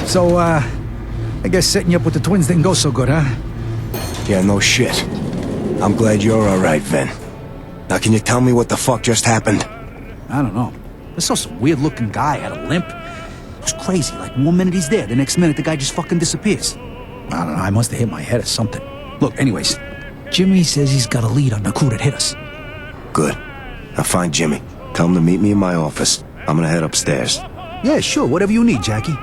So, I guess setting you up with the twins didn't go so good, huh? Yeah, no shit. I'm glad you're alright, Vin. Now can you tell me what the fuck just happened? I don't know. I saw some weird-looking guy, had a limp. It was crazy, like one minute he's there, the next minute the guy just fucking disappears. I don't know, I must have hit my head or something. Look, anyways, Jimmy says he's got a lead on the crew that hit us. Good. Now find Jimmy. Tell him to meet me in my office. I'm gonna head upstairs. Yeah, sure, whatever you need, Jackie.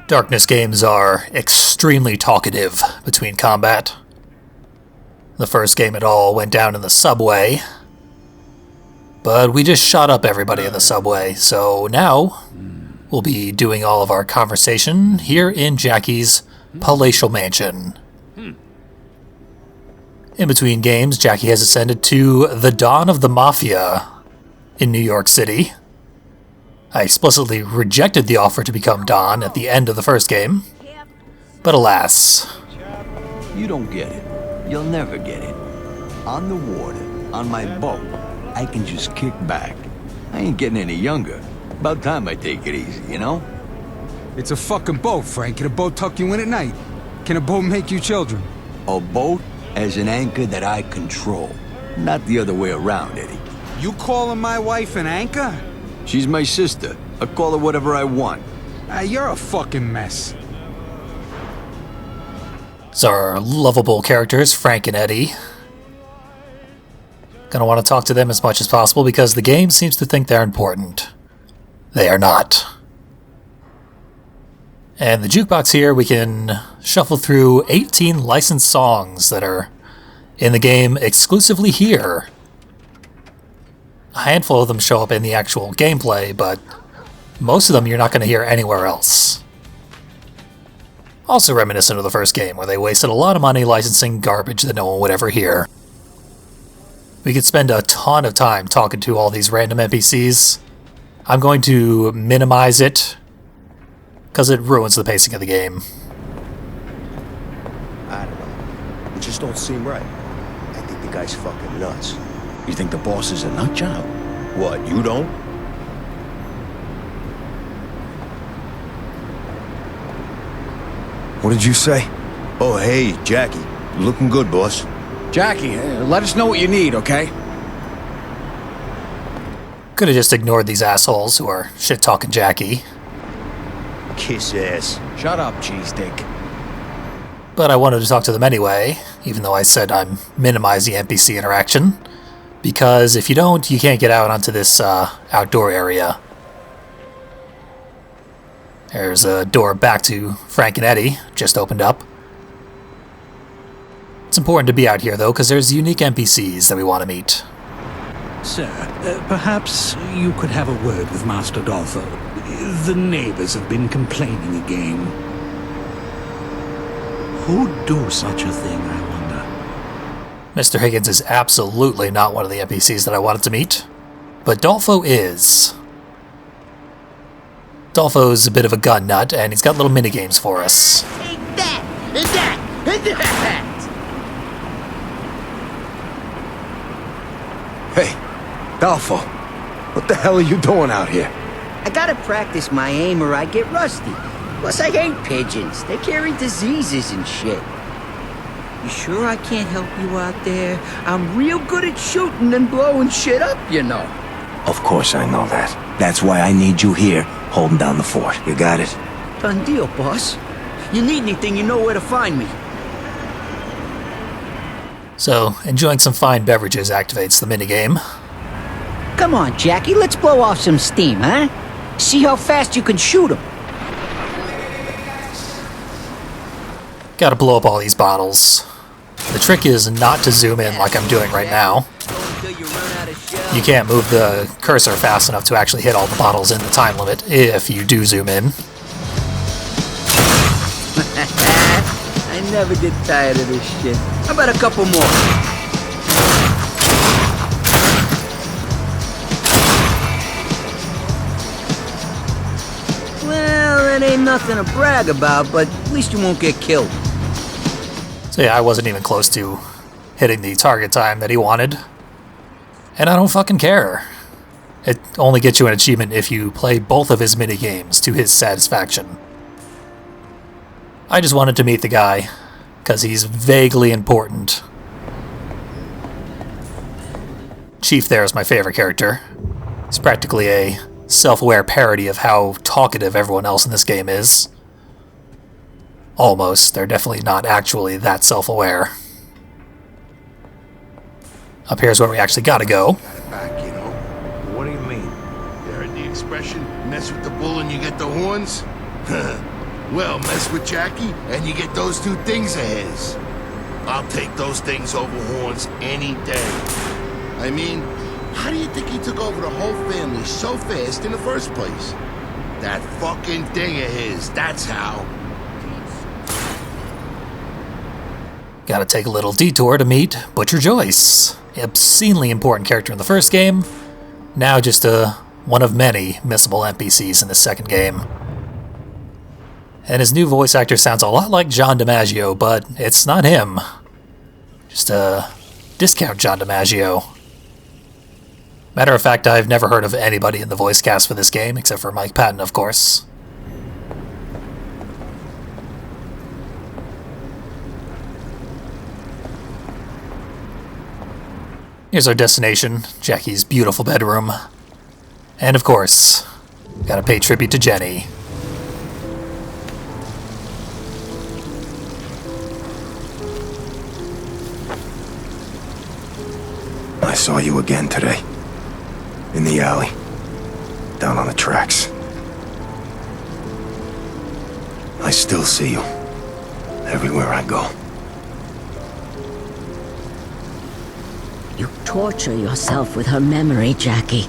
Darkness games are extremely talkative between combat. The first game it all went down in the subway, but we just shot up everybody in the subway, so now we'll be doing all of our conversation here in Jackie's palatial mansion. In between games, Jackie has ascended to the Dawn of the Mafia in New York City. I explicitly rejected the offer to become Don at the end of the first game, but alas. You don't get it. You'll never get it. On the water, on my boat, I can just kick back. I ain't getting any younger. About time I take it easy, you know? It's a fucking boat, Frank. Can a boat tuck you in at night? Can a boat make you children? A boat has an anchor that I control. Not the other way around, Eddie. You calling my wife an anchor? She's my sister. I call her whatever I want. You're a fucking mess. So our lovable characters, Frank and Eddie. Gonna want to talk to them as much as possible because the game seems to think they're important. They are not. And the jukebox here, we can shuffle through 18 licensed songs that are in the game exclusively here. A handful of them show up in the actual gameplay, but most of them you're not going to hear anywhere else. Also reminiscent of the first game, where they wasted a lot of money licensing garbage that no one would ever hear. We could spend a ton of time talking to all these random NPCs. I'm going to minimize it, because it ruins the pacing of the game. I don't know. It just don't seem right. I think the guy's fucking nuts. You think the boss is a nut job? What, you don't? What did you say? Oh, hey, Jackie. Looking good, boss. Jackie, let us know what you need, okay? Could have just ignored these assholes who are shit-talking Jackie. Kiss ass. Shut up, cheesesteak. But I wanted to talk to them anyway, even though I said I'm minimizing NPC interaction. Because if you don't, you can't get out onto this outdoor area. There's a door back to Frank and Eddie, just opened up. It's important to be out here, though, because there's unique NPCs that we want to meet. Sir, perhaps you could have a word with Master Dolfo. The neighbors have been complaining again. Who'd do such a thing, I wonder? Mr. Higgins is absolutely not one of the NPCs that I wanted to meet, but Dolfo is. Dolfo's a bit of a gun nut, and he's got little minigames for us. Take that! And that! And that! Hey, Dolfo. What the hell are you doing out here? I gotta practice my aim or I get rusty. Plus, I hate pigeons. They carry diseases and shit. You sure I can't help you out there? I'm real good at shooting and blowing shit up, you know. Of course I know that. That's why I need you here, holding down the fort. You got it? Done deal, boss. You need anything, you know where to find me. So, enjoying some fine beverages activates the minigame. Come on, Jackie, let's blow off some steam, huh? See how fast you can shoot them. Gotta blow up all these bottles. The trick is not to zoom in like I'm doing right now. You can't move the cursor fast enough to actually hit all the bottles in the time limit if you do zoom in. I never get tired of this shit. How about a couple more? Well, that ain't nothing to brag about, but at least you won't get killed. So yeah, I wasn't even close to hitting the target time that he wanted. And I don't fucking care. It only gets you an achievement if you play both of his minigames to his satisfaction. I just wanted to meet the guy, because he's vaguely important. Chief there is my favorite character. He's practically a self-aware parody of how talkative everyone else in this game is. Almost. They're definitely not actually that self-aware. Up here's where we actually gotta go. Back, you know. What do you mean? You heard the expression, mess with the bull and you get the horns? Well, mess with Jackie and you get those two things of his. I'll take those things over horns any day. I mean, how do you think he took over the whole family so fast in the first place? That fucking thing of his, that's how. Gotta take a little detour to meet Butcher Joyce. Obscenely important character in the first game. Now just one of many missable NPCs in the second game. And his new voice actor sounds a lot like John DiMaggio, but it's not him. Just a discount John DiMaggio. Matter of fact, I've never heard of anybody in the voice cast for this game, except for Mike Patton, of course. Here's our destination, Jackie's beautiful bedroom. And of course, gotta pay tribute to Jenny. I saw you again today. In the alley. Down on the tracks. I still see you. Everywhere I go. You torture yourself with her memory, Jackie.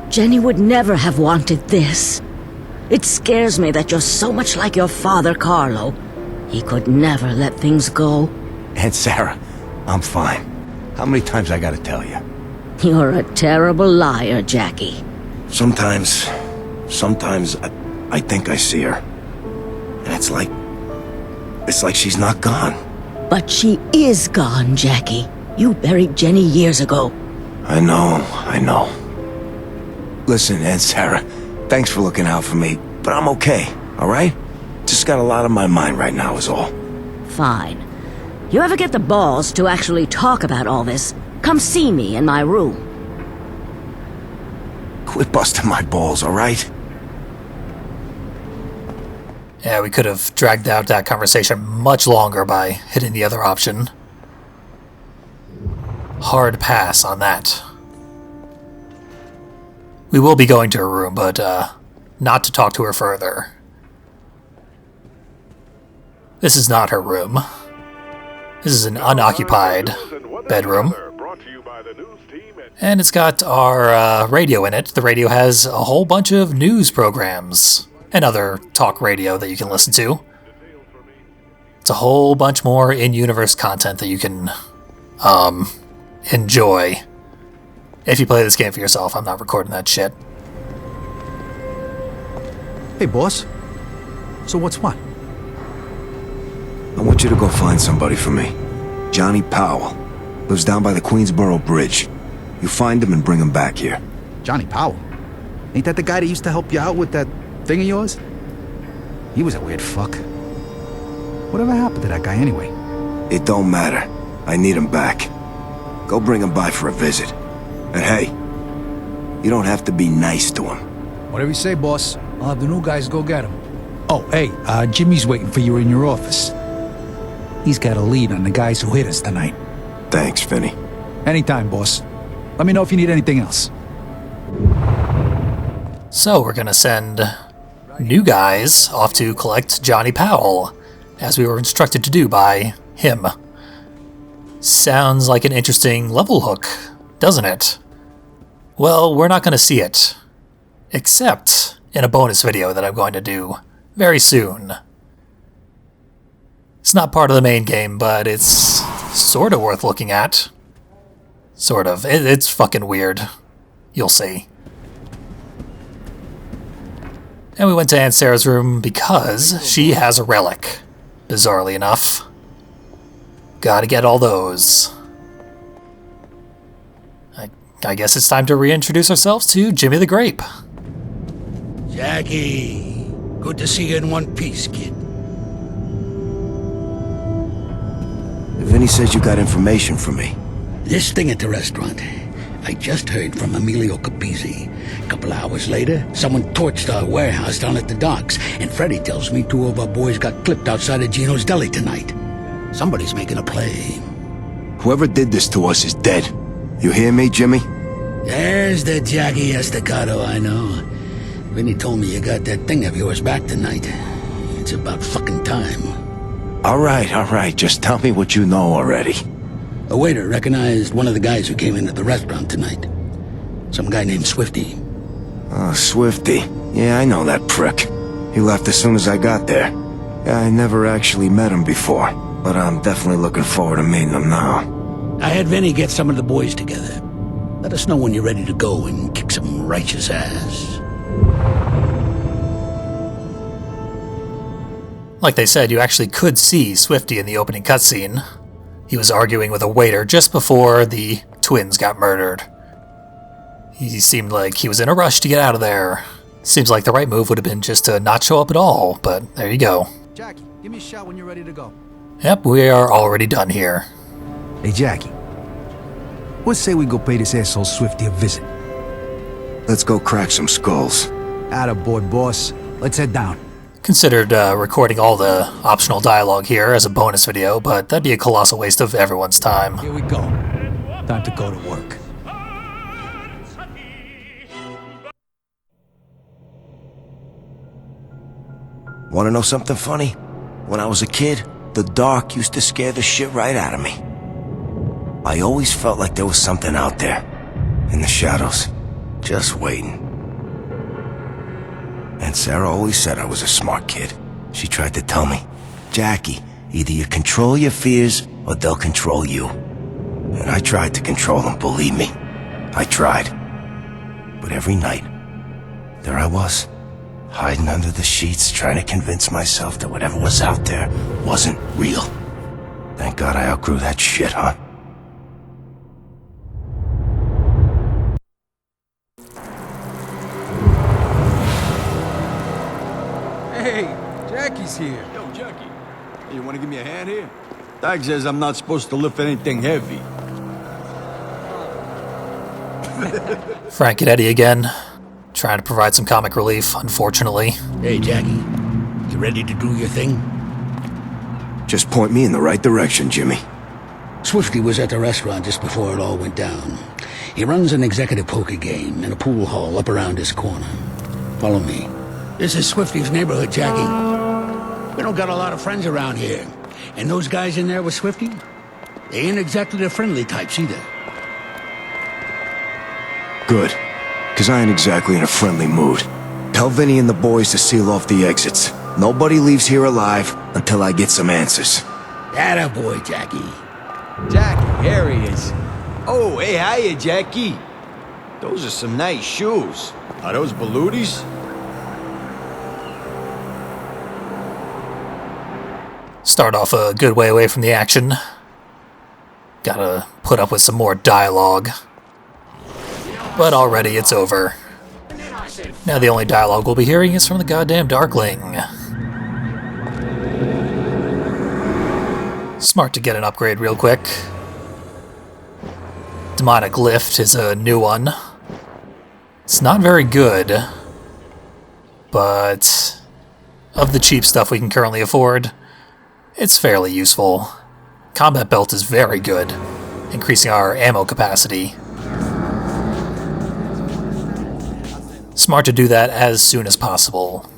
Jenny would never have wanted this. It scares me that you're so much like your father, Carlo. He could never let things go. Aunt Sarah, I'm fine. How many times I gotta tell you? You're a terrible liar, Jackie. Sometimes I think I see her. And it's like she's not gone. But she is gone, Jackie. You buried Jenny years ago. I know. Listen, Aunt Sarah, thanks for looking out for me, but I'm okay, all right? Just got a lot on my mind right now is all. Fine. You ever get the balls to actually talk about all this, come see me in my room. Quit busting my balls, all right? Yeah, we could have dragged out that conversation much longer by hitting the other option. Hard pass on that. We will be going to her room, but not to talk to her further. This is not her room. This is an unoccupied bedroom. And it's got our radio in it. The radio has a whole bunch of news programs and other talk radio that you can listen to. It's a whole bunch more in-universe content that you can enjoy. If you play this game for yourself, I'm not recording that shit. Hey, boss. So what's what? I want you to go find somebody for me. Johnny Powell. Lives down by the Queensboro Bridge. You find him and bring him back here. Johnny Powell? Ain't that the guy that used to help you out with that thing of yours? He was a weird fuck. Whatever happened to that guy anyway? It don't matter. I need him back. Go bring him by for a visit. And hey, you don't have to be nice to him. Whatever you say, boss. I'll have the new guys go get him. Oh, hey, Jimmy's waiting for you in your office. He's got a lead on the guys who hit us tonight. Thanks, Vinny. Anytime, boss. Let me know if you need anything else. So we're gonna send new guys off to collect Johnny Powell, as we were instructed to do by him. Sounds like an interesting level hook, doesn't it? Well, we're not gonna see it. Except in a bonus video that I'm going to do very soon. It's not part of the main game, but it's sort of worth looking at. Sort of. It's fucking weird. You'll see. And we went to Aunt Sarah's room because she has a relic, bizarrely enough. Gotta get all those. I guess it's time to reintroduce ourselves to Jimmy the Grape. Jackie, good to see you in one piece, kid. Vinny says you got information for me. This thing at the restaurant. I just heard from Emilio Capizzi. A couple hours later, someone torched our warehouse down at the docks, and Freddy tells me 2 of our boys got clipped outside of Gino's Deli tonight. Somebody's making a play. Whoever did this to us is dead. You hear me, Jimmy? There's the Jackie Estacado I know. Vinny told me you got that thing of yours back tonight. It's about fucking time. All right. Just tell me what you know already. A waiter recognized one of the guys who came into the restaurant tonight. Some guy named Swifty. Oh, Swifty. Yeah, I know that prick. He left as soon as I got there. Yeah, I never actually met him before, but I'm definitely looking forward to meeting him now. I had Vinny get some of the boys together. Let us know when you're ready to go and kick some righteous ass. Like they said, you actually could see Swifty in the opening cutscene. He was arguing with a waiter just before the twins got murdered. He seemed like he was in a rush to get out of there. Seems like the right move would have been just to not show up at all, but there you go. Jackie, give me a shout when you're ready to go. Yep, we are already done here. Hey, Jackie. What say we go pay this asshole Swifty a visit? Let's go crack some skulls. Attaboy, boss. Let's head down. Considered recording all the optional dialogue here as a bonus video, but that'd be a colossal waste of everyone's time. Here we go. Time to go to work. Want to know something funny? When I was a kid, the dark used to scare the shit right out of me. I always felt like there was something out there, in the shadows, just waiting. And Sarah always said I was a smart kid. She tried to tell me, Jackie, either you control your fears or they'll control you. And I tried to control them, believe me. I tried. But every night, there I was, hiding under the sheets, trying to convince myself that whatever was out there wasn't real. Thank God I outgrew that shit, huh? Hey, Jackie's here. Yo, Jackie. Hey, you want to give me a hand here? Dag says I'm not supposed to lift anything heavy. Frank and Eddie again, trying to provide some comic relief, unfortunately. Hey, Jackie. You ready to do your thing? Just point me in the right direction, Jimmy. Swifty was at the restaurant just before it all went down. He runs an executive poker game in a pool hall up around his corner. Follow me. This is Swifty's neighborhood, Jackie. We don't got a lot of friends around here. And those guys in there with Swifty, they ain't exactly the friendly types either. Good, because I ain't exactly in a friendly mood. Tell Vinny and the boys to seal off the exits. Nobody leaves here alive until I get some answers. Attaboy, Jackie. Jackie, here he is. Oh, hey, hiya, Jackie. Those are some nice shoes. Are those Belutis? Start off a good way away from the action. Gotta put up with some more dialogue. But already it's over. Now the only dialogue we'll be hearing is from the goddamn Darkling. Smart to get an upgrade real quick. Demonic Lift is a new one. It's not very good, but of the cheap stuff we can currently afford, it's fairly useful. Combat Belt is very good, increasing our ammo capacity. Smart to do that as soon as possible.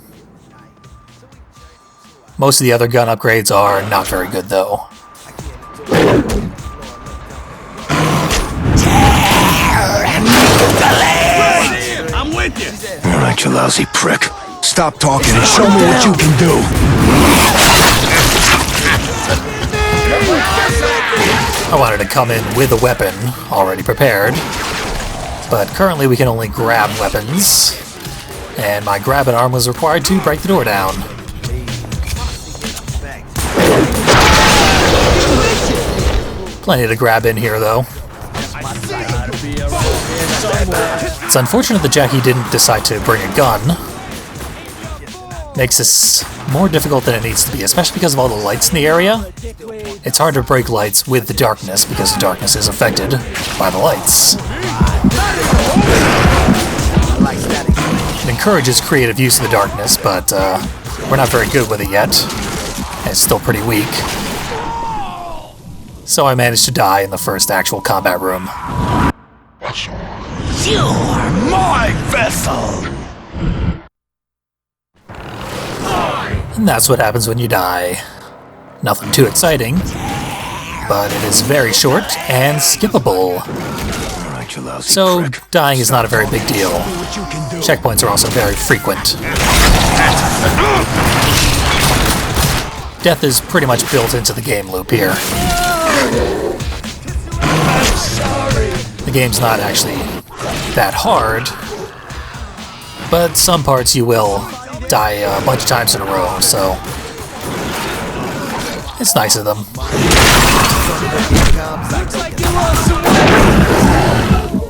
Most of the other gun upgrades are not very good, though. I'm with you. All right, you lousy prick. Stop talking and show me what you can do. I wanted to come in with a weapon already prepared, but currently we can only grab weapons, and my grab and arm was required to break the door down. Plenty to grab in here, though. It's unfortunate that Jackie didn't decide to bring a gun. Makes this more difficult than it needs to be, especially because of all the lights in the area. It's hard to break lights with the darkness because the darkness is affected by the lights. It encourages creative use of the darkness, but we're not very good with it yet. And it's still pretty weak. So I managed to die in the first actual combat room. You're my vessel! And that's what happens when you die. Nothing too exciting, but it is very short and skippable. So dying is not a very big deal. Checkpoints are also very frequent. Death is pretty much built into the game loop here. The game's not actually that hard, but some parts you will die a bunch of times in a row, so it's nice of them.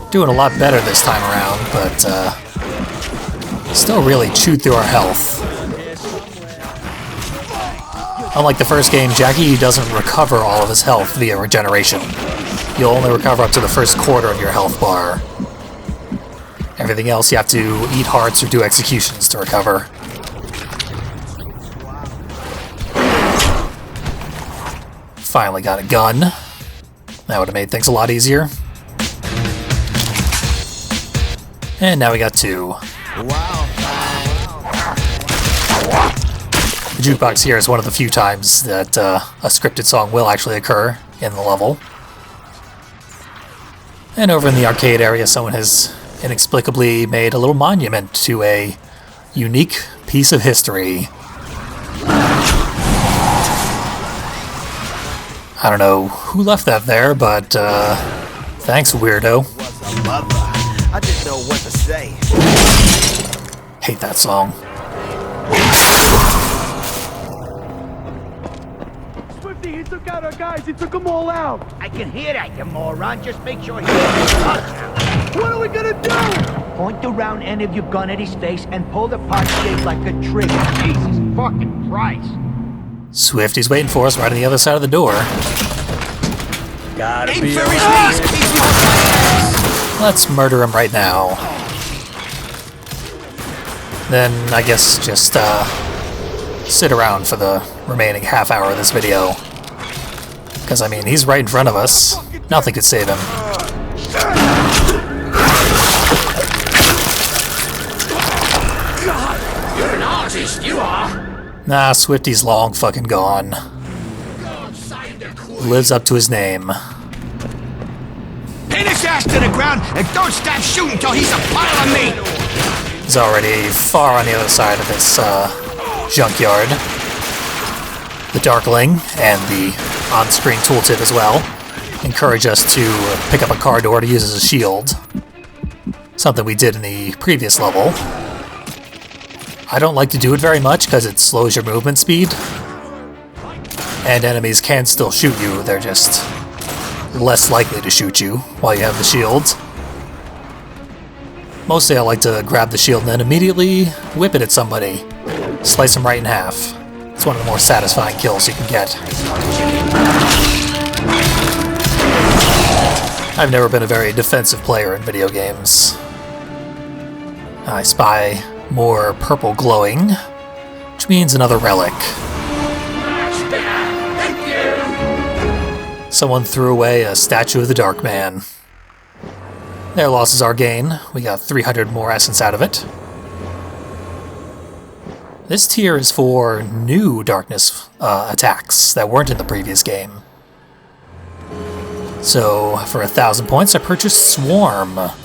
Doing a lot better this time around, but still really chewed through our health. Unlike the first game, Jackie doesn't recover all of his health via regeneration. You'll only recover up to the first quarter of your health bar. Everything else you have to eat hearts or do executions to recover. Finally got a gun. That would have made things a lot easier. And now we got two. The jukebox here is one of the few times that a scripted song will actually occur in the level. And over in the arcade area, someone has inexplicably made a little monument to a unique piece of history. I don't know who left that there, but thanks, weirdo. I didn't know what to say. Hate that song. Swifty, he took out our guys. He took them all out. I can hear that, you moron. Just make sure he doesn't touch. What are we gonna do? Point the round end of your gun at his face and pull the part shaped like a trigger. Jesus fucking Christ. Swifty's waiting for us right on the other side of the door. Gotta be alright. Let's murder him right now. Then, I guess, just sit around for the remaining half hour of this video. Because, I mean, he's right in front of us. Nothing could save him. God, you're an artist, you are. Nah, Swifty's long fucking gone. Lives up to his name. Pin his ass to the ground and don't stop shooting till he's a pile of meat! He's already far on the other side of this junkyard. The Darkling and the on-screen tooltip as well encourage us to pick up a car door to use as a shield. Something we did in the previous level. I don't like to do it very much because it slows your movement speed. And enemies can still shoot you, they're just less likely to shoot you while you have the shield. Mostly I like to grab the shield and then immediately whip it at somebody. Slice them right in half. It's one of the more satisfying kills you can get. I've never been a very defensive player in video games. I spy more purple glowing, which means another relic. Someone threw away a statue of the Dark Man. Their loss is our gain. We got 300 more essence out of it. This tier is for new darkness attacks that weren't in the previous game. So, for 1,000 points, I purchased Swarm. What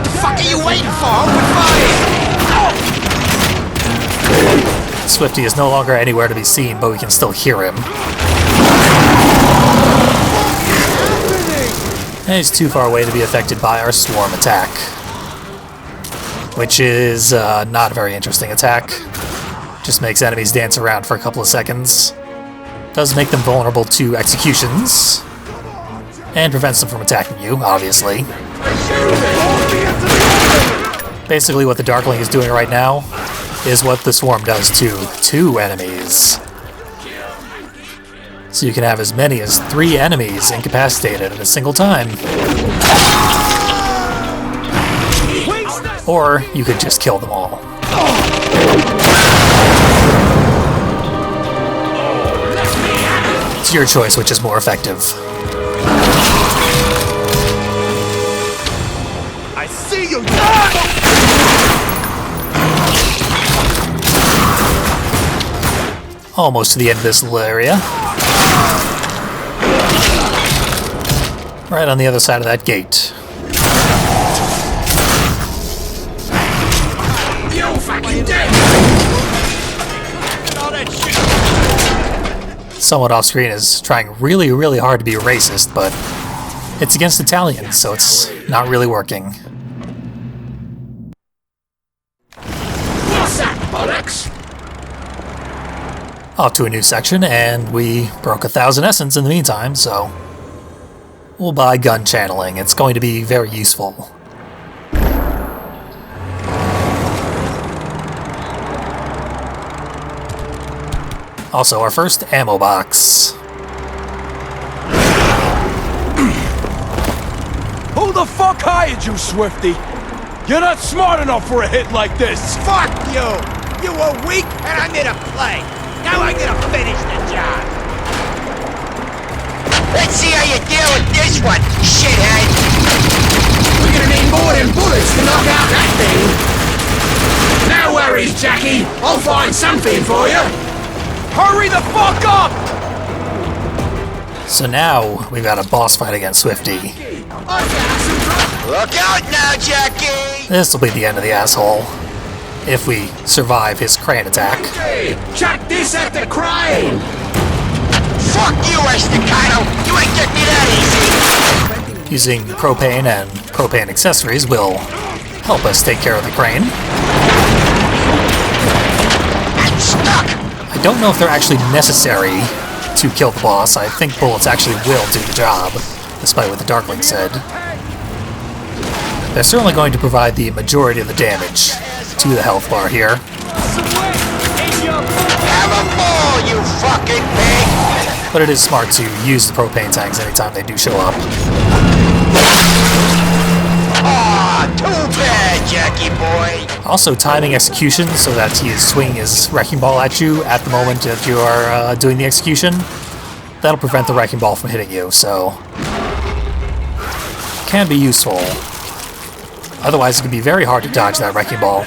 the fuck are you waiting for? Open fire! Swifty is no longer anywhere to be seen, but we can still hear him. And he's too far away to be affected by our Swarm attack. Which is not a very interesting attack. Just makes enemies dance around for a couple of seconds. Does make them vulnerable to executions, and prevents them from attacking you, obviously. Basically what the Darkling is doing right now is what the Swarm does to 2 enemies. So you can have as many as 3 enemies incapacitated at a single time. Or you could just kill them all. It's your choice which is more effective. I see you! Almost to the end of this little area. Right on the other side of that gate. You fucking dead! Someone off screen is trying really, really hard to be racist, but it's against Italians, so it's not really working. What's that, bollocks? Off to a new section, and we broke 1,000 essence in the meantime, so we'll buy gun channeling. It's going to be very useful. Also, our first ammo box. Who the fuck hired you, Swifty? You're not smart enough for a hit like this. Fuck you! You were weak and I made a play. Now I'm gonna finish the job. Let's see how you deal with this one, shithead. We're gonna need more than bullets to knock out that thing. No worries, Jackie. I'll find something for you. Hurry the fuck up! So now we've got a boss fight against Swifty. Look out now, Jackie! This will be the end of the asshole, if we survive his crane attack. Hey, chuck this at the crane! Fuck you, Estacado! You ain't get me that easy! Using propane and propane accessories will help us take care of the crane. I'm stuck! I don't know if they're actually necessary to kill the boss. I think bullets actually will do the job, despite what the Darkling said. They're certainly going to provide the majority of the damage to the health bar here. Have a ball, you fucking pig! But it is smart to use the propane tanks anytime they do show up. Aw, too bad, Jackie boy! Also timing execution so that he is swinging his wrecking ball at you at the moment that you are doing the execution. That'll prevent the wrecking ball from hitting you, so can be useful. Otherwise it can be very hard to dodge that wrecking ball.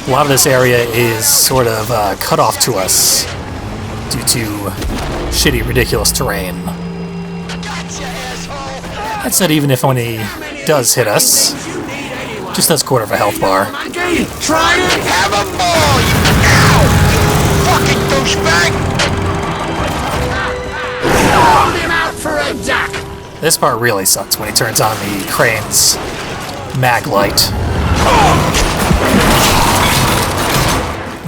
A lot of this area is sort of cut off to us due to shitty, ridiculous terrain. That said, even if only does hit us, just does quarter of a health bar. Try to have a ball, you fucking douchebag! Hold him out for a duck! This part really sucks when he turns on the crane's mag light.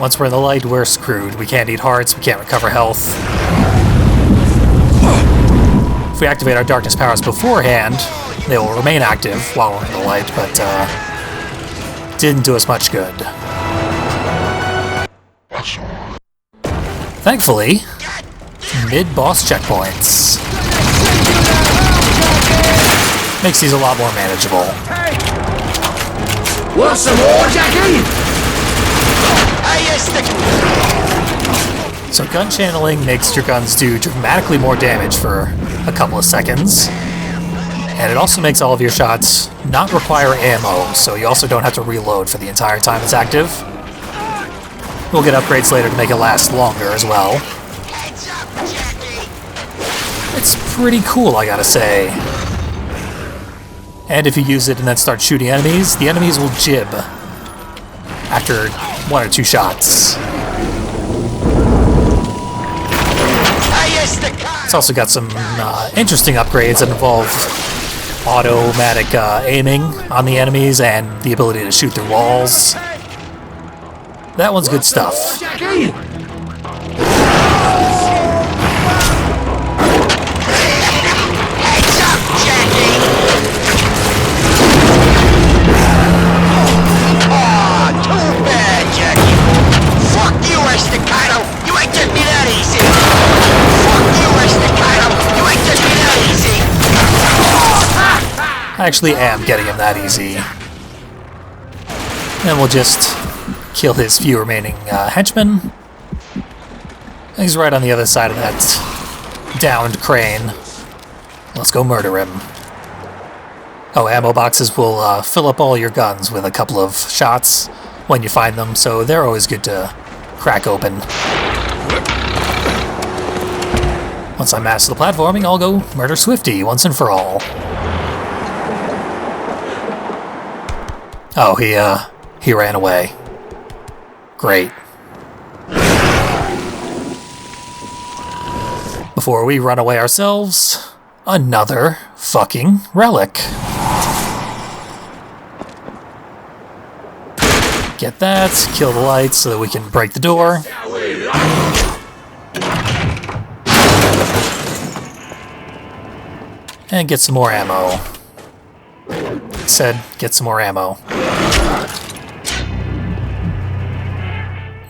Once we're in the light, we're screwed. We can't eat hearts, we can't recover health. If we activate our darkness powers beforehand, they will remain active while we're in the light, but didn't do us much good. Thankfully, mid-boss checkpoints. Makes these a lot more manageable. Want some more, Jackie? So gun channeling makes your guns do dramatically more damage for a couple of seconds. And it also makes all of your shots not require ammo, so you also don't have to reload for the entire time it's active. We'll get upgrades later to make it last longer as well. It's pretty cool, I gotta say. And if you use it and then start shooting enemies, the enemies will jib after 1 or 2 shots. It's also got some interesting upgrades that involve automatic aiming on the enemies and the ability to shoot through walls. That one's good stuff. Jackie! I actually am getting him that easy. And we'll just kill his few remaining henchmen. He's right on the other side of that downed crane. Let's go murder him. Oh, ammo boxes will fill up all your guns with a couple of shots when you find them, so they're always good to crack open. Once I master the platforming, I'll go murder Swifty once and for all. Oh, he ran away. Great. Before we run away ourselves, another fucking relic. Get that, kill the lights so that we can break the door. And get some more ammo. Said, get some more ammo.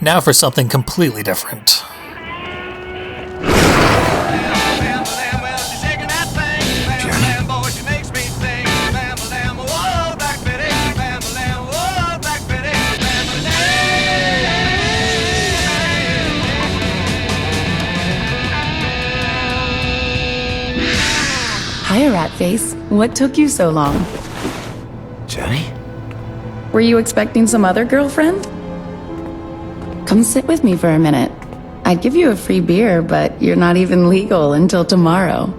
Now for something completely different. Hiya, Ratface. What took you so long? Jenny? Were you expecting some other girlfriend? Come sit with me for a minute. I'd give you a free beer, but you're not even legal until tomorrow.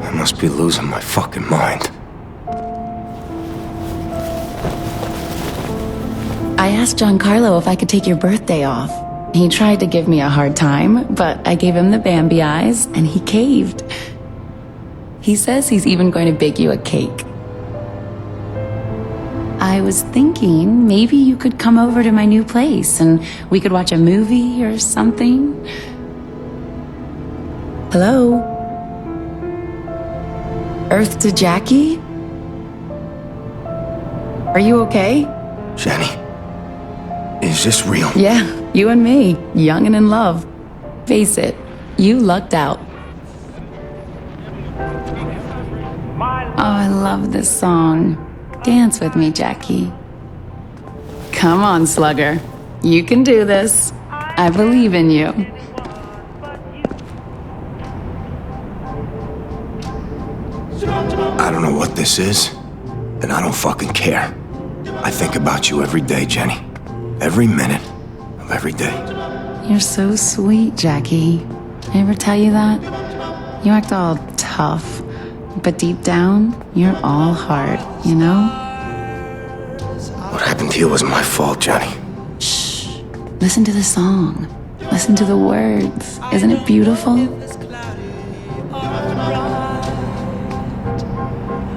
I must be losing my fucking mind. I asked Giancarlo if I could take your birthday off. He tried to give me a hard time, but I gave him the Bambi eyes, and he caved. He says he's even going to bake you a cake. I was thinking maybe you could come over to my new place, and we could watch a movie or something. Hello? Earth to Jackie? Are you okay? Jenny, is this real? Yeah, you and me, young and in love. Face it, you lucked out. Oh, I love this song. Dance with me, Jackie. Come on, Slugger. You can do this. I believe in you. I don't know what this is, and I don't fucking care. I think about you every day, Jenny. Every minute of every day. You're so sweet, Jackie. I ever tell you that? You act all tough, but deep down, you're all heart, you know? What happened to you was my fault, Jenny. Shh. Listen to the song. Listen to the words. Isn't it beautiful?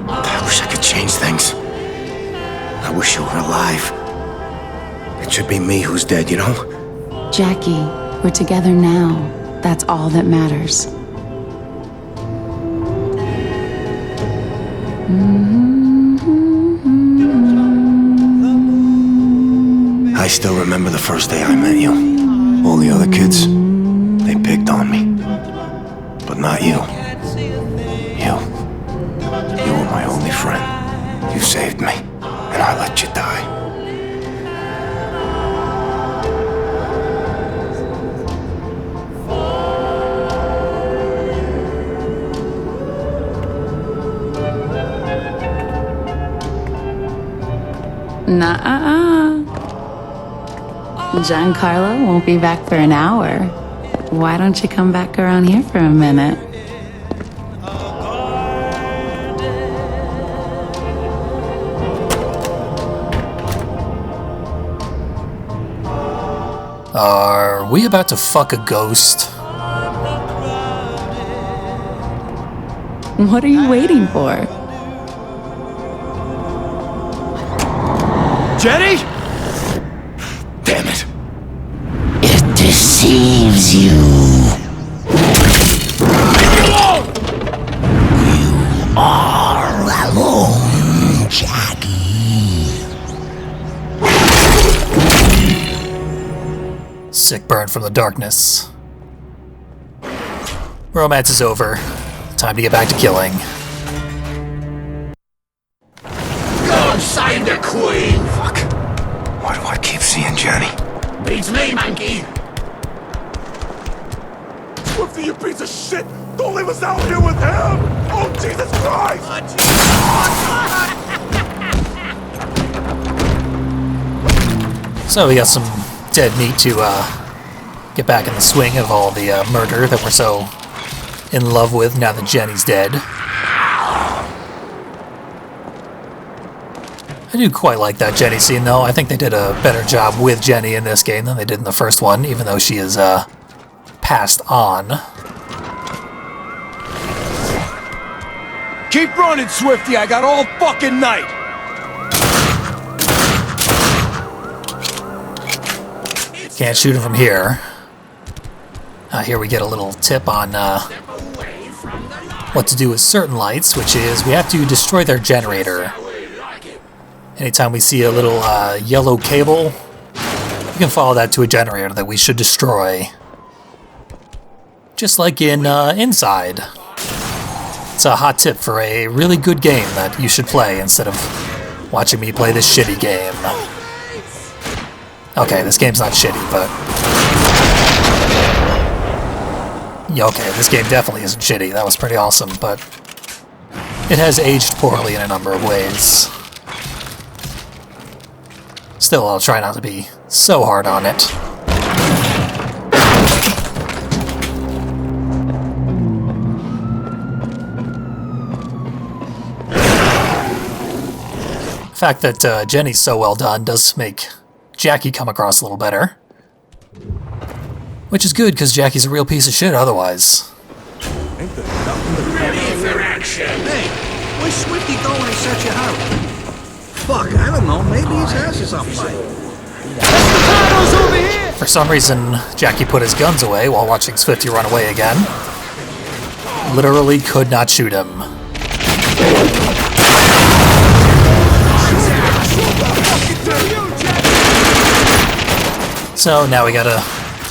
I wish I could change things. I wish you were alive. It should be me who's dead, you know? Jackie, we're together now. That's all that matters. I still remember the first day I met you. All the other kids, they picked on me. But not you. You. You were my only friend. You saved me, and I let you die. Nuh-uh. Giancarlo won't be back for an hour. Why don't you come back around here for a minute? Are we about to fuck a ghost? What are you waiting for? Jenny? Damn it. It deceives you. You are alone, Jackie. Sick burn from the darkness. Romance is over. Time to get back to killing. Go sign the queen! Fuck. Why do I keep seeing Jenny? Beats me, monkey! Swifty, you piece of shit! Don't leave us out here with him! Oh, Jesus Christ! So we got some dead meat to get back in the swing of all the murder that we're so in love with now that Jenny's dead. I do quite like that Jenny scene though. I think they did a better job with Jenny in this game than they did in the first one, even though she is passed on. Keep running, Swifty. I got all fucking night. Can't shoot him from here. Here we get a little tip on what to do with certain lights, which is we have to destroy their generator. Anytime we see a little yellow cable, we can follow that to a generator that we should destroy. Just like in Inside. It's a hot tip for a really good game that you should play instead of watching me play this shitty game. Okay, this game's not shitty, but... Yeah, okay, this game definitely isn't shitty. That was pretty awesome, but... it has aged poorly in a number of ways. Still, I'll try not to be so hard on it. The fact that Jenny's so well done does make Jackie come across a little better. Which is good, because Jackie's a real piece of shit otherwise. Ready for action! Hey, where's Swifty going in such a hurry? Fuck, I don't know. Maybe his house is on fire. For some reason, Jackie put his guns away while watching Swifty run away again. Literally could not shoot him. So now we gotta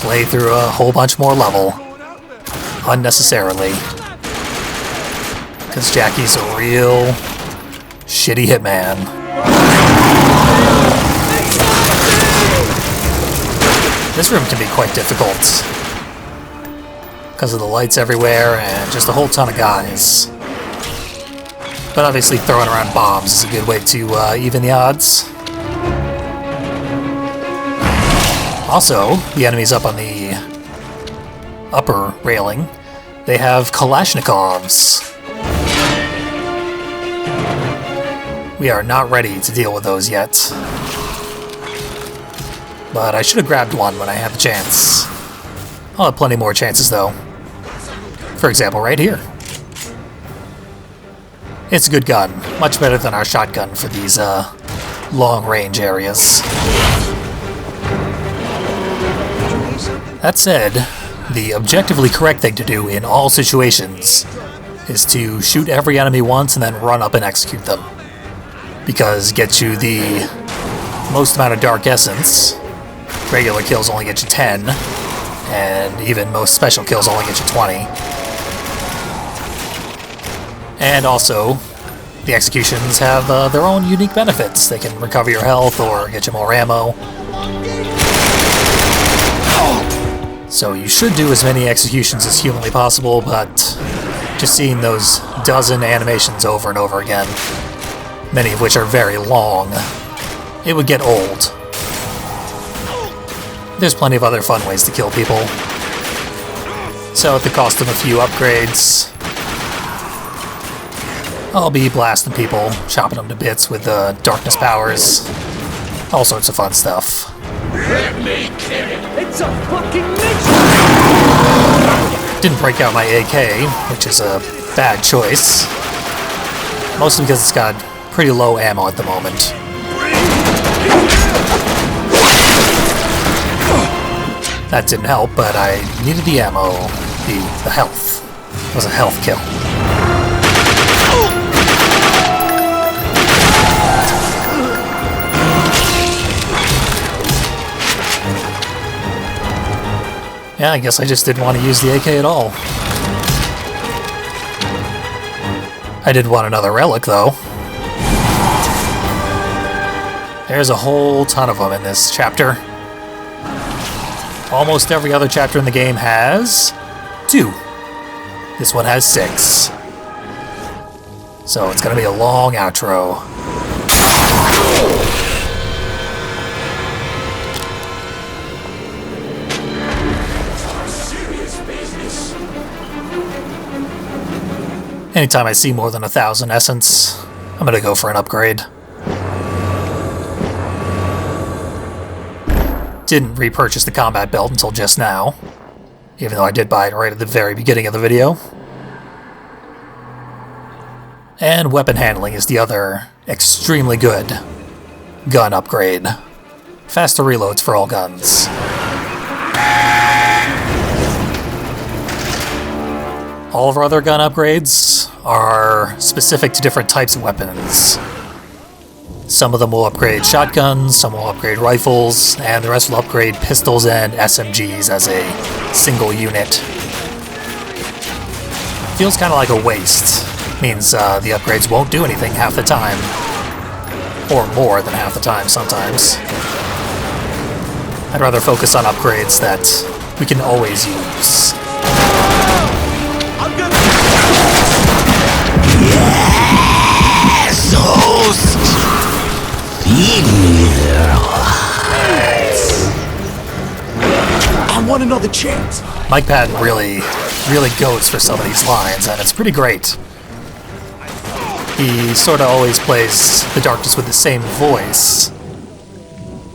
play through a whole bunch more level. Unnecessarily. Because Jackie's a real shitty hitman. This room can be quite difficult. Because of the lights everywhere and just a whole ton of guys. But obviously throwing around bombs is a good way to even the odds. Also, the enemies up on the upper railing, they have Kalashnikovs. We are not ready to deal with those yet. But I should have grabbed one when I had the chance. I'll have plenty more chances though. For example, right here. It's a good gun. Much better than our shotgun for these long-range areas. That said, the objectively correct thing to do in all situations is to shoot every enemy once and then run up and execute them. Because it gets you the most amount of Dark Essence. Regular kills only get you 10, and even most special kills only get you 20. And also, the executions have their own unique benefits. They can recover your health or get you more ammo. So you should do as many executions as humanly possible, but just seeing those dozen animations over and over again, many of which are very long, it would get old. There's plenty of other fun ways to kill people. So at the cost of a few upgrades, I'll be blasting people, chopping them to bits with darkness powers, all sorts of fun stuff. Let me kill it! It's a fucking mission! Didn't break out my AK, which is a bad choice. Mostly because it's got pretty low ammo at the moment. That didn't help, but I needed the ammo, the health. It was a health kill. Yeah, I guess I just didn't want to use the AK at all. I did want another relic, though. There's a whole ton of them in this chapter. Almost every other chapter in the game has 2. This one has 6. So it's gonna be a long outro. Anytime I see more than 1,000 essence, I'm gonna go for an upgrade. Didn't repurchase the combat belt until just now, even though I did buy it right at the very beginning of the video. And weapon handling is the other extremely good gun upgrade. Faster reloads for all guns. All of our other gun upgrades are specific to different types of weapons. Some of them will upgrade shotguns, some will upgrade rifles, and the rest will upgrade pistols and SMGs as a single unit. Feels kind of like a waste. Means the upgrades won't do anything half the time. Or more than half the time sometimes. I'd rather focus on upgrades that we can always use. Yes, host! Feed me their hearts. I want another chance. Mike Patton really goes for some of these lines, and it's pretty great. He sort of always plays the darkness with the same voice.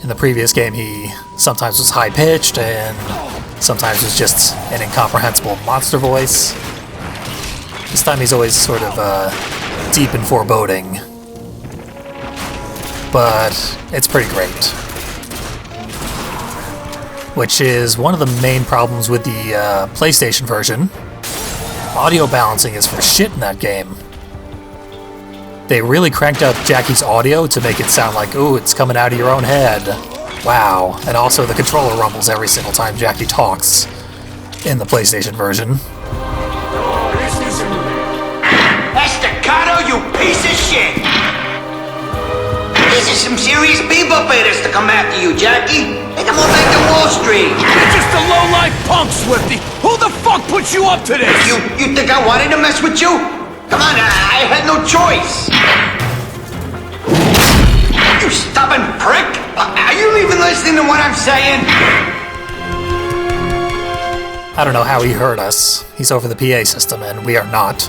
In the previous game, he sometimes was high-pitched, and sometimes was just an incomprehensible monster voice. This time he's always sort of deep and foreboding. But it's pretty great. Which is one of the main problems with the PlayStation version. Audio balancing is for shit in that game. They really cranked up Jackie's audio to make it sound like, ooh, it's coming out of your own head. Wow. And also the controller rumbles every single time Jackie talks in the PlayStation version. Estacado, you piece of shit! These are some serious people beaters to come after you, Jackie. Take them all back to Wall Street. You're just a low-life punk, Swifty. Who the fuck put you up to this? You think I wanted to mess with you? Come on, I had no choice. You stubborn prick! Are you even listening to what I'm saying? I don't know how he heard us. He's over the PA system, and we are not.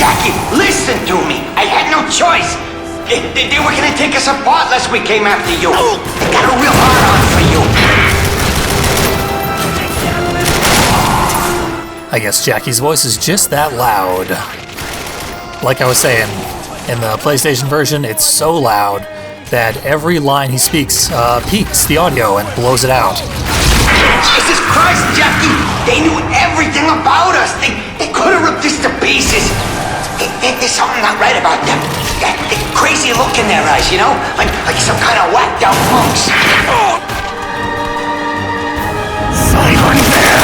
Jackie, listen to me. I had no choice. They were gonna take us apart unless we came after you. They got a real hard on for you. I guess Jackie's voice is just that loud. Like I was saying, in the PlayStation version, it's so loud that every line he speaks peaks the audio and blows it out. Jesus Christ, Jackie! They knew everything about us. They could have ripped us to pieces. There's something not right about them. That crazy look in their eyes, you know? Like some kind of whacked out punks. Silence them!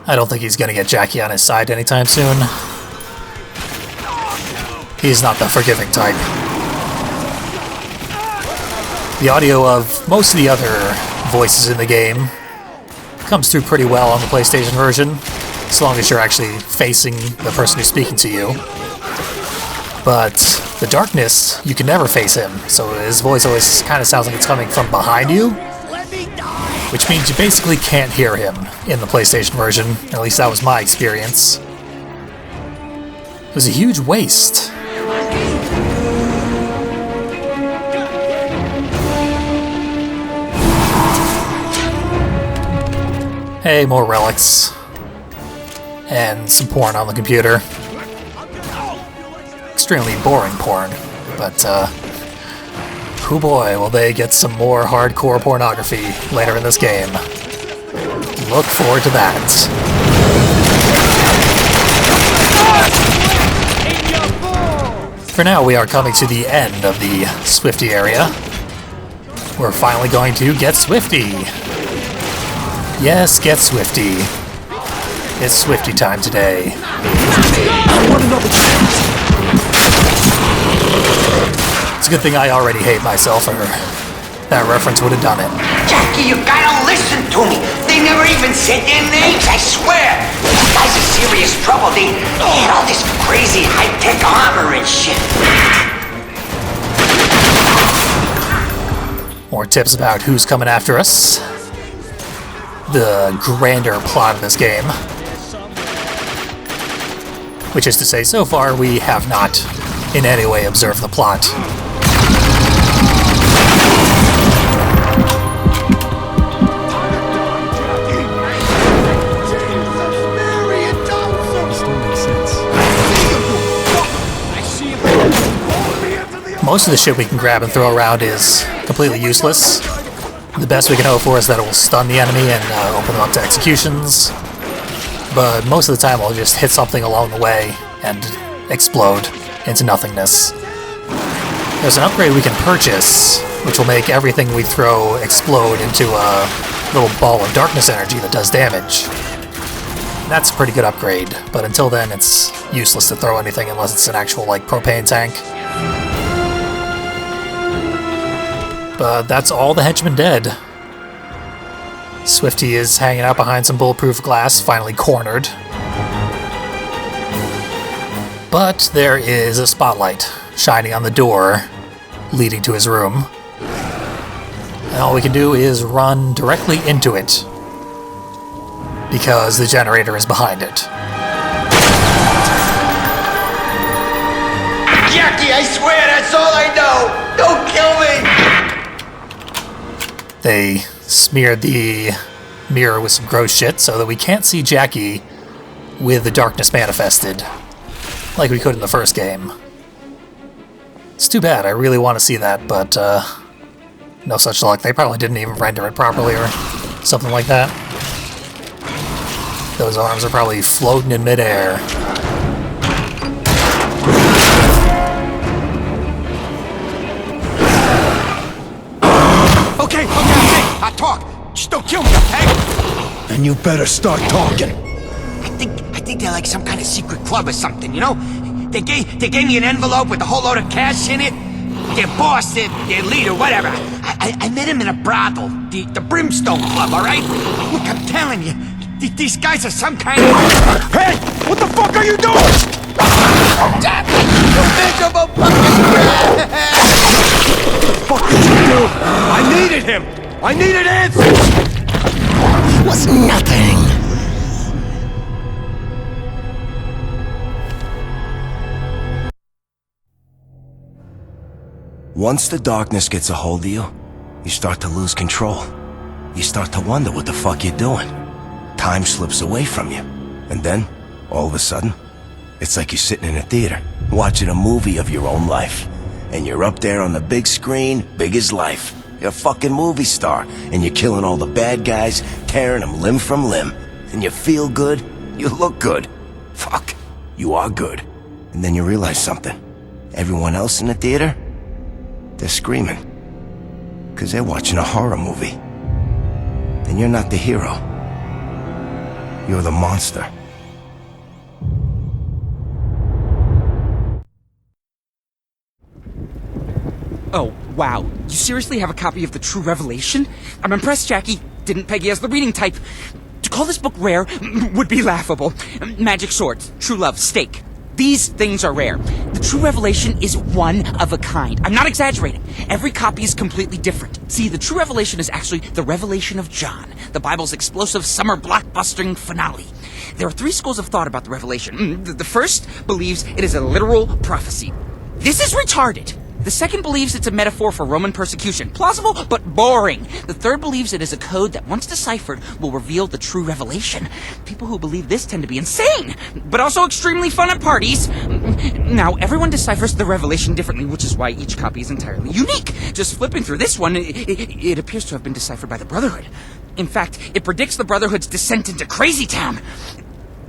I don't think he's gonna get Jackie on his side anytime soon. He's not the forgiving type. The audio of most of the other voices in the game comes through pretty well on the PlayStation version, as long as you're actually facing the person who's speaking to you. But the darkness, you can never face him, so his voice always kind of sounds like it's coming from behind you, which means you basically can't hear him in the PlayStation version. At least that was my experience. It was a huge waste. Hey, more relics. And some porn on the computer. Extremely boring porn, but oh boy, will they get some more hardcore pornography later in this game. Look forward to that. For now, we are coming to the end of the Swifty area. we're finally going to get Swifty. Yes, get Swifty. It's Swifty time today. It's a good thing I already hate myself, or that reference would have done it. Jackie, you gotta listen to me. They never even said their names, I swear. These guys are serious trouble. They had all this crazy high-tech armor and shit. More tips about who's coming after us. The grander plot of this game. Which is to say, so far we have not in any way observed the plot. Most of the shit we can grab and throw around is completely useless. The best we can hope for is that it will stun the enemy and open them up to executions. But most of the time we'll just hit something along the way and explode into nothingness. There's an upgrade we can purchase, which will make everything we throw explode into a little ball of darkness energy that does damage. That's a pretty good upgrade, but until then it's useless to throw anything unless it's an actual, like, propane tank. But that's all the henchmen dead. Swifty is hanging out behind some bulletproof glass, finally cornered. But there is a spotlight shining on the door leading to his room. And all we can do is run directly into it, because the generator is behind it. Jackie, I swear that's all I know. Don't kill me. They smeared the mirror with some gross shit so that we can't see Jackie with the darkness manifested, like we could in the first game. It's too bad, I really want to see that, but no such luck. They probably didn't even render it properly or something like that. Those arms are probably floating in midair. Okay, I'll talk. Just don't kill me, okay? And you better start talking. I think they're like some kind of secret club or something, you know? They gave me an envelope with a whole load of cash in it. Their boss, their leader, whatever. I met him in a brothel, the Brimstone Club, all right? Look, I'm telling you, these guys are some kind of... Hey! What the fuck are you doing? Jackie, you miserable fucking brat! What the fuck did you do? I needed him! I needed answers! Was nothing. Once the darkness gets a hold of you, you start to lose control. You start to wonder what the fuck you're doing. Time slips away from you. And then, all of a sudden, it's like you're sitting in a theater, watching a movie of your own life. And you're up there on the big screen, big as life. You're a fucking movie star, and you're killing all the bad guys, tearing them limb from limb. And you feel good, you look good. Fuck, you are good. And then you realize something. Everyone else in the theater, they're screaming. 'Cause they're watching a horror movie. And you're not the hero. You're the monster. Oh, wow. You seriously have a copy of The True Revelation? I'm impressed, Jackie. Didn't peg you as the reading type. To call this book rare would be laughable. Magic swords, true love, steak. These things are rare. The True Revelation is one of a kind. I'm not exaggerating. Every copy is completely different. See, the True Revelation is actually the Revelation of John, the Bible's explosive summer blockbustering finale. There are three schools of thought about the Revelation. The first believes it is a literal prophecy. This is retarded. The second believes it's a metaphor for Roman persecution. Plausible, but boring. The third believes it is a code that, once deciphered, will reveal the true revelation. People who believe this tend to be insane, but also extremely fun at parties. Now, everyone deciphers the revelation differently, which is why each copy is entirely unique. Just flipping through this one, it appears to have been deciphered by the Brotherhood. In fact, it predicts the Brotherhood's descent into Crazy Town.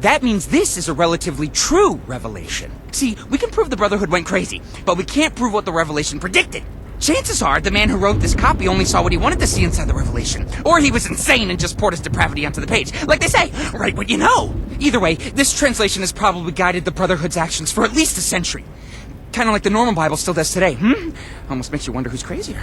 That means this is a relatively true revelation. See, we can prove the Brotherhood went crazy, but we can't prove what the revelation predicted. chances are the man who wrote this copy only saw what he wanted to see inside the Revelation. Or he was insane and just poured his depravity onto the page. Like they say, write what you know. Either way, this translation has probably guided the Brotherhood's actions for at least a century. Kind of like the normal Bible still does today, Almost makes you wonder who's crazier.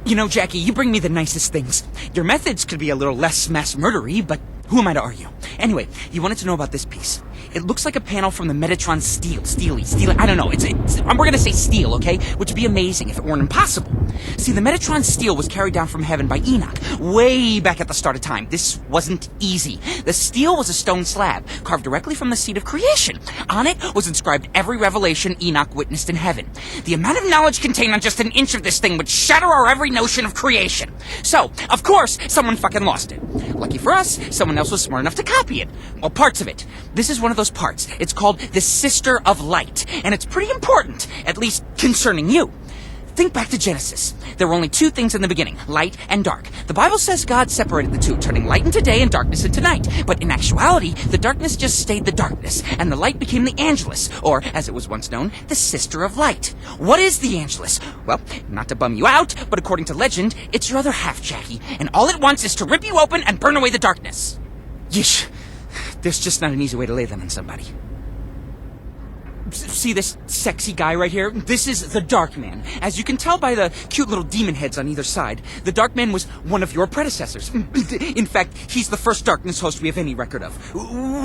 You know, Jackie, you bring me the nicest things. Your methods could be a little less mass murdery, but who am I to argue? Anyway, you wanted to know about this piece. It looks like a panel from the Metatron Steely. I don't know, we're gonna say steel, okay? Which would be amazing if it weren't impossible. See, the Metatron steel was carried down from heaven by Enoch, way back at the start of time. This wasn't easy. The steel was a stone slab, carved directly from the seed of creation. On it was inscribed every revelation Enoch witnessed in heaven. The amount of knowledge contained on just an inch of this thing would shatter our every notion of creation. So, of course, someone fucking lost it. Lucky for us, someone else was smart enough to copy it. Well, parts of it. This is one of those parts. It's called the Sister of Light, and it's pretty important, at least concerning you. Think back to Genesis. There were only two things in the beginning, light and dark. The Bible says God separated the two, turning light into day and darkness into night. But in actuality, the darkness just stayed the darkness, and the light became the Angelus, or, as it was once known, the Sister of Light. What is the Angelus? Well, not to bum you out, but according to legend, it's your other half, Jackie, and all it wants is to rip you open and burn away the darkness. Yeesh. There's just not an easy way to lay that on somebody. See this sexy guy right here? This is the Dark Man. As you can tell by the cute little demon heads on either side, the Dark Man was one of your predecessors. In fact, he's the first darkness host we have any record of.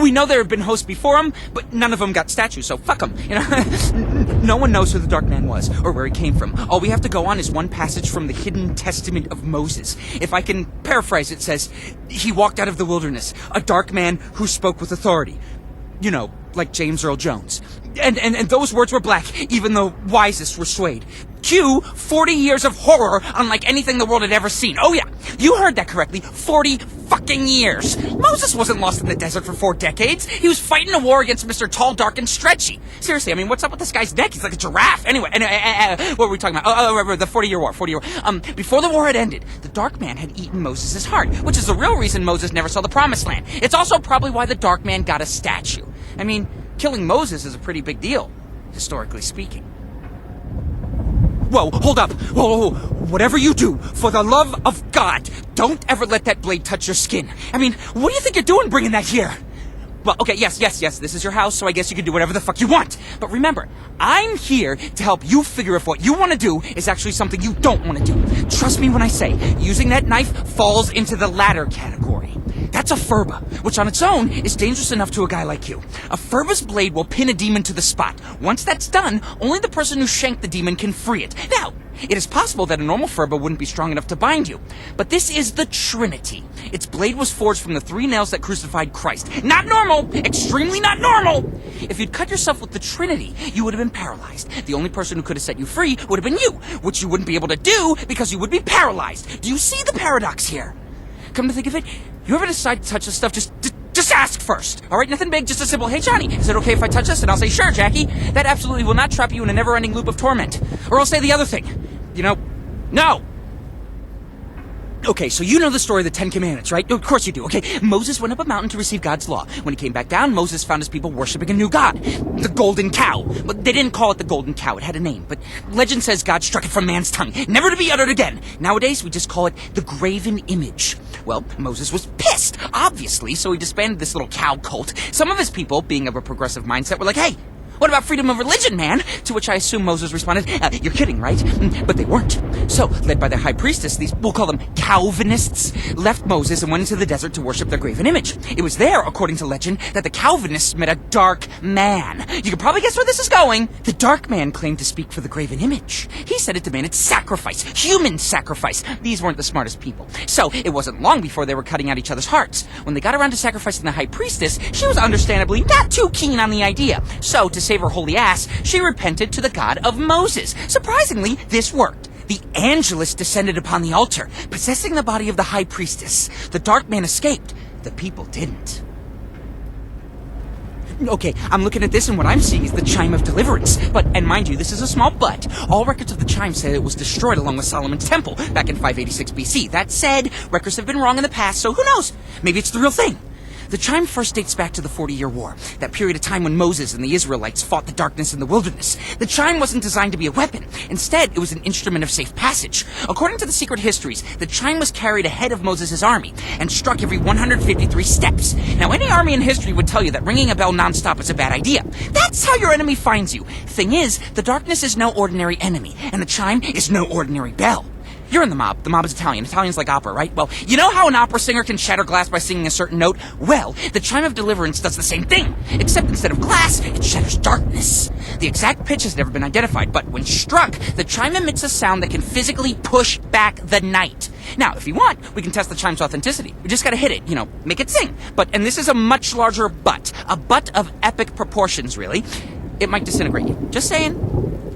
We know there have been hosts before him, but none of them got statues, so fuck them. You know, no one knows who the Dark Man was or where he came from. All we have to go on is one passage from the Hidden Testament of Moses. If I can paraphrase, it says, "He walked out of the wilderness, a dark man who spoke with authority." You know, like James Earl Jones. And those words were black, even the wisest were swayed. Cue 40 years of horror unlike anything the world had ever seen. Oh yeah, you heard that correctly. 40 fucking years. Moses wasn't lost in the desert for 4 decades. He was fighting a war against Mr. Tall, Dark, and Stretchy. Seriously, I mean, what's up with this guy's neck? He's like a giraffe. Anyway, what were we talking about? The 40-year war. Before the war had ended, the Dark Man had eaten Moses' heart, which is the real reason Moses never saw the Promised Land. It's also probably why the Dark Man got a statue. I mean, killing Moses is a pretty big deal, historically speaking. Whoa, hold up. Whoa. Whatever you do, for the love of God, don't ever let that blade touch your skin. I mean, what do you think you're doing bringing that here? Well, okay, yes, this is your house, so I guess you can do whatever the fuck you want. But remember, I'm here to help you figure if what you want to do is actually something you don't want to do. Trust me when I say, using that knife falls into the latter category. That's a Furba, which on its own is dangerous enough to a guy like you. A Furba's blade will pin a demon to the spot. Once that's done, only the person who shanked the demon can free it. Now, it is possible that a normal Furba wouldn't be strong enough to bind you, but this is the Trinity. Its blade was forged from the 3 nails that crucified Christ. Not normal! Extremely not normal! If you'd cut yourself with the Trinity, you would have been paralyzed. The only person who could have set you free would have been you, which you wouldn't be able to do because you would be paralyzed. Do you see the paradox here? Come to think of it, you ever decide to touch this stuff, just ask first. All right, nothing big, just a simple, "Hey, Johnny, is it okay if I touch this?" And I'll say, "Sure, Jackie." That absolutely will not trap you in a never-ending loop of torment. Or I'll say the other thing. You know, no. Okay, so you know the story of the 10 Commandments, right? Of course you do, okay? Moses went up a mountain to receive God's law. When he came back down, Moses found his people worshiping a new god, the golden cow. But they didn't call it the golden cow, it had a name. But legend says God struck it from man's tongue, never to be uttered again. Nowadays, we just call it the graven image. Well, Moses was pissed, obviously, so he disbanded this little cow cult. Some of his people, being of a progressive mindset, were like, "Hey, what about freedom of religion, man?" To which I assume Moses responded, "You're kidding, right?" But they weren't. So, led by the high priestess, these, we'll call them Calvinists, left Moses and went into the desert to worship their graven image. It was there, according to legend, that the Calvinists met a dark man. You can probably guess where this is going. The dark man claimed to speak for the graven image. He said it demanded sacrifice, human sacrifice. These weren't the smartest people. So, it wasn't long before they were cutting out each other's hearts. When they got around to sacrificing the high priestess, she was understandably not too keen on the idea. So, to save her holy ass, she repented to the God of Moses. Surprisingly, this worked. The Angelus descended upon the altar, possessing the body of the high priestess. The dark man escaped. The people didn't. Okay, I'm looking at this and what I'm seeing is the Chime of Deliverance. But, and mind you, this is a small but, all records of the chime say it was destroyed along with Solomon's temple back in 586 BC. That said, records have been wrong in the past, so who knows? Maybe it's the real thing. The chime first dates back to the 40-Year War, that period of time when Moses and the Israelites fought the darkness in the wilderness. The chime wasn't designed to be a weapon. Instead, it was an instrument of safe passage. According to the secret histories, the chime was carried ahead of Moses' army and struck every 153 steps. Now, any army in history would tell you that ringing a bell nonstop is a bad idea. That's how your enemy finds you. Thing is, the darkness is no ordinary enemy, and the chime is no ordinary bell. You're in the mob. The mob is Italian. Italians like opera, right? Well, you know how an opera singer can shatter glass by singing a certain note? Well, the chime of deliverance does the same thing, except instead of glass, it shatters darkness. The exact pitch has never been identified, but when struck, the chime emits a sound that can physically push back the night. Now, if you want, we can test the chime's authenticity. We just gotta hit it, make it sing. And this is a much larger butt. A butt of epic proportions, really. It might disintegrate you. Just saying.